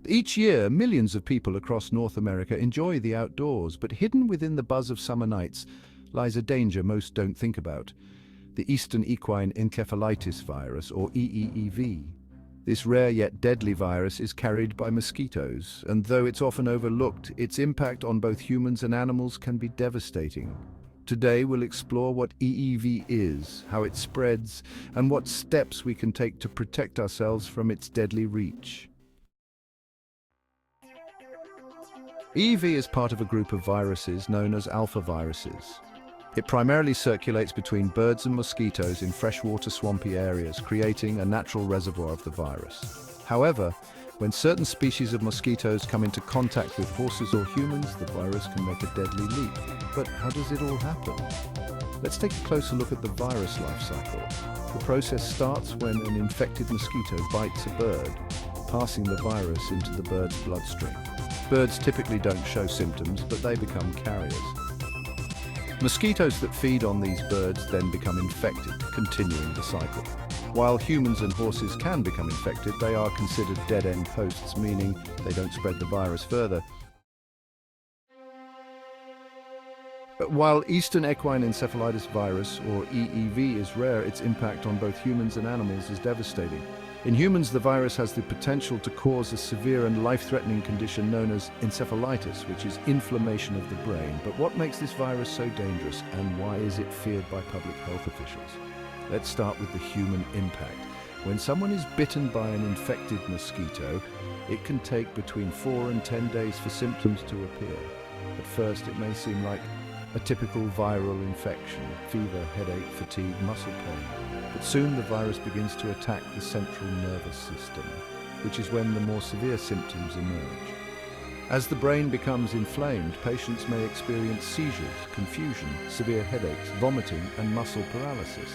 Each year, millions of people across North America enjoy the outdoors, but hidden within the buzz of summer nights lies a danger most don't think about: the Eastern Equine Encephalitis virus, or EEEV. This rare yet deadly virus is carried by mosquitoes, and though it's often overlooked, its impact on both humans and animals can be devastating. Today we'll explore what EEV is, how it spreads, and what steps we can take to protect ourselves from its deadly reach. EEV is part of a group of viruses known as alphaviruses. It primarily circulates between birds and mosquitoes in freshwater swampy areas, creating a natural reservoir of the virus. However, when certain species of mosquitoes come into contact with horses or humans, the virus can make a deadly leap. But how does it all happen? Let's take a closer look at the virus life cycle. The process starts when an infected mosquito bites a bird, passing the virus into the bird's bloodstream. Birds typically don't show symptoms, but they become carriers. Mosquitoes that feed on these birds then become infected, continuing the cycle. While humans and horses can become infected, they are considered dead-end posts, meaning they don't spread the virus further. While Eastern Equine Encephalitis virus, or EEV, is rare, its impact on both humans and animals is devastating. In humans, the virus has the potential to cause a severe and life-threatening condition known as encephalitis, which is inflammation of the brain. But what makes this virus so dangerous, and why is it feared by public health officials? Let's start with the human impact. When someone is bitten by an infected mosquito, it can take between 4 and 10 days for symptoms to appear. At first, it may seem like a typical viral infection: fever, headache, fatigue, muscle pain. But soon the virus begins to attack the central nervous system, which is when the more severe symptoms emerge. As the brain becomes inflamed, patients may experience seizures, confusion, severe headaches, vomiting, and muscle paralysis.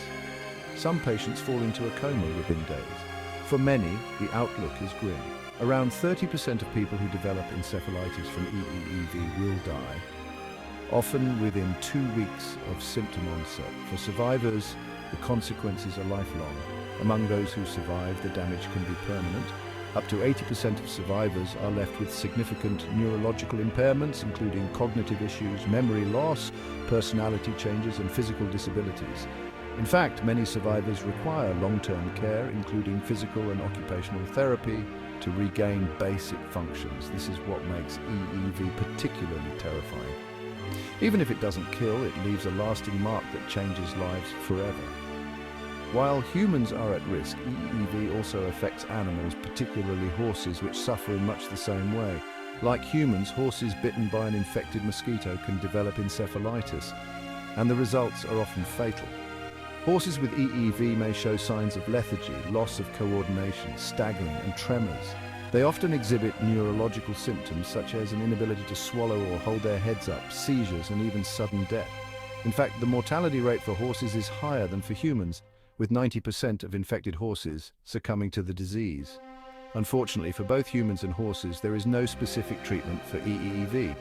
Some patients fall into a coma within days. For many, the outlook is grim. Around 30% of people who develop encephalitis from EEEV will die, often within 2 weeks of symptom onset. For survivors, the consequences are lifelong. Among those who survive, the damage can be permanent. Up to 80% of survivors are left with significant neurological impairments, including cognitive issues, memory loss, personality changes, and physical disabilities. In fact, many survivors require long-term care, including physical and occupational therapy, to regain basic functions. This is what makes EEV particularly terrifying. Even if it doesn't kill, it leaves a lasting mark that changes lives forever. While humans are at risk, EEV also affects animals, particularly horses, which suffer in much the same way. Like humans, horses bitten by an infected mosquito can develop encephalitis, and the results are often fatal. Horses with EEV may show signs of lethargy, loss of coordination, staggering, and tremors. They often exhibit neurological symptoms such as an inability to swallow or hold their heads up, seizures, and even sudden death. In fact, the mortality rate for horses is higher than for humans, with 90% of infected horses succumbing to the disease. Unfortunately, for both humans and horses, there is no specific treatment for EEEV.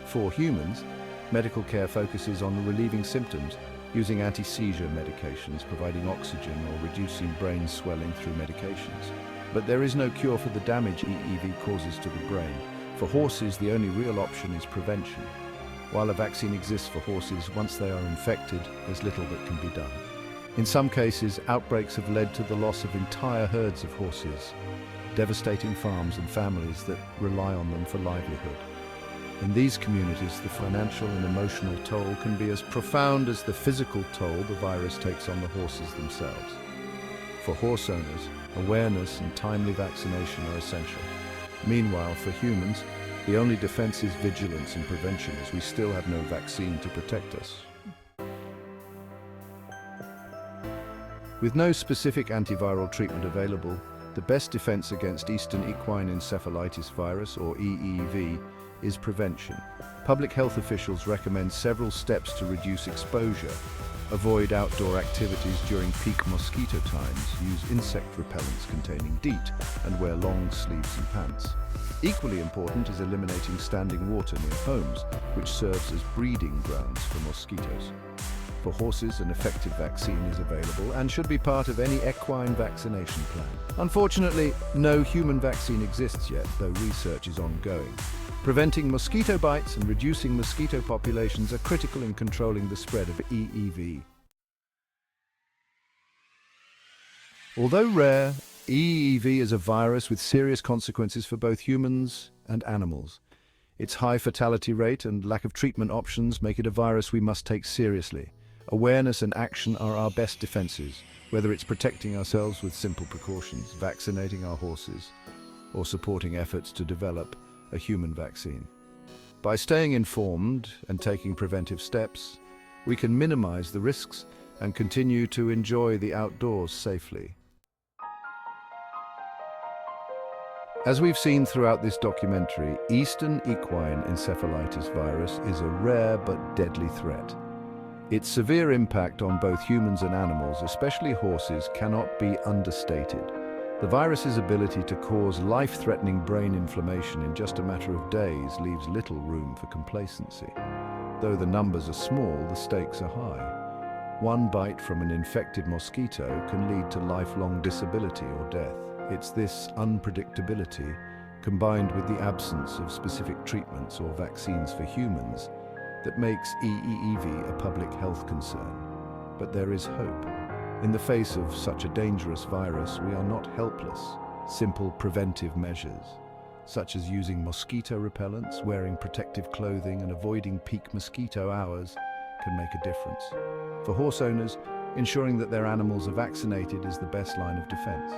For humans, medical care focuses on relieving symptoms, using anti-seizure medications, providing oxygen, or reducing brain swelling through medications. But there is no cure for the damage EEV causes to the brain. For horses, the only real option is prevention. While a vaccine exists for horses, once they are infected, there's little that can be done. In some cases, outbreaks have led to the loss of entire herds of horses, devastating farms and families that rely on them for livelihood. In these communities, the financial and emotional toll can be as profound as the physical toll the virus takes on the horses themselves. For horse owners, awareness and timely vaccination are essential. Meanwhile, for humans, the only defense is vigilance and prevention, as we still have no vaccine to protect us. With no specific antiviral treatment available, the best defense against Eastern Equine Encephalitis virus, or EEV, is prevention. Public health officials recommend several steps to reduce exposure. Avoid outdoor activities during peak mosquito times, use insect repellents containing DEET, and wear long sleeves and pants. Equally important is eliminating standing water near homes, which serves as breeding grounds for mosquitoes. For horses, an effective vaccine is available and should be part of any equine vaccination plan. Unfortunately, no human vaccine exists yet, though research is ongoing. Preventing mosquito bites and reducing mosquito populations are critical in controlling the spread of EEV. Although rare, EEV is a virus with serious consequences for both humans and animals. Its high fatality rate and lack of treatment options make it a virus we must take seriously. Awareness and action are our best defenses, whether it's protecting ourselves with simple precautions, vaccinating our horses, or supporting efforts to develop a human vaccine. By staying informed and taking preventive steps, we can minimize the risks and continue to enjoy the outdoors safely. As we've seen throughout this documentary, Eastern equine encephalitis virus is a rare but deadly threat. Its severe impact on both humans and animals, especially horses, cannot be understated. The virus's ability to cause life-threatening brain inflammation in just a matter of days leaves little room for complacency. Though the numbers are small, the stakes are high. One bite from an infected mosquito can lead to lifelong disability or death. It's this unpredictability, combined with the absence of specific treatments or vaccines for humans, that makes EEEV a public health concern. But there is hope. In the face of such a dangerous virus, we are not helpless. Simple preventive measures, such as using mosquito repellents, wearing protective clothing, and avoiding peak mosquito hours, can make a difference. For horse owners, ensuring that their animals are vaccinated is the best line of defense.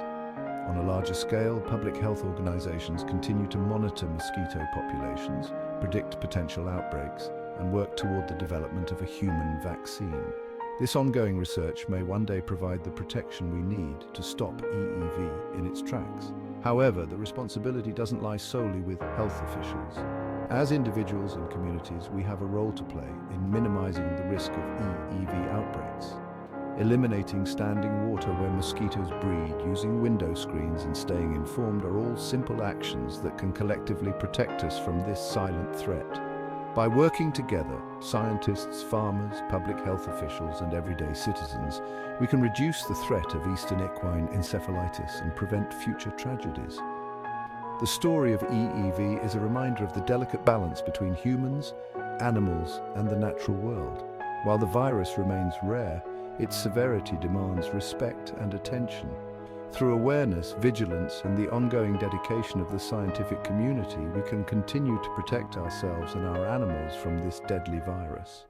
On a larger scale, public health organizations continue to monitor mosquito populations, predict potential outbreaks, and work toward the development of a human vaccine. This ongoing research may one day provide the protection we need to stop EEV in its tracks. However, the responsibility doesn't lie solely with health officials. As individuals and communities, we have a role to play in minimizing the risk of EEV outbreaks. Eliminating standing water where mosquitoes breed, using window screens, and staying informed are all simple actions that can collectively protect us from this silent threat. By working together, scientists, farmers, public health officials, and everyday citizens, we can reduce the threat of Eastern equine encephalitis and prevent future tragedies. The story of EEV is a reminder of the delicate balance between humans, animals, and the natural world. While the virus remains rare, its severity demands respect and attention. Through awareness, vigilance, and the ongoing dedication of the scientific community, we can continue to protect ourselves and our animals from this deadly virus.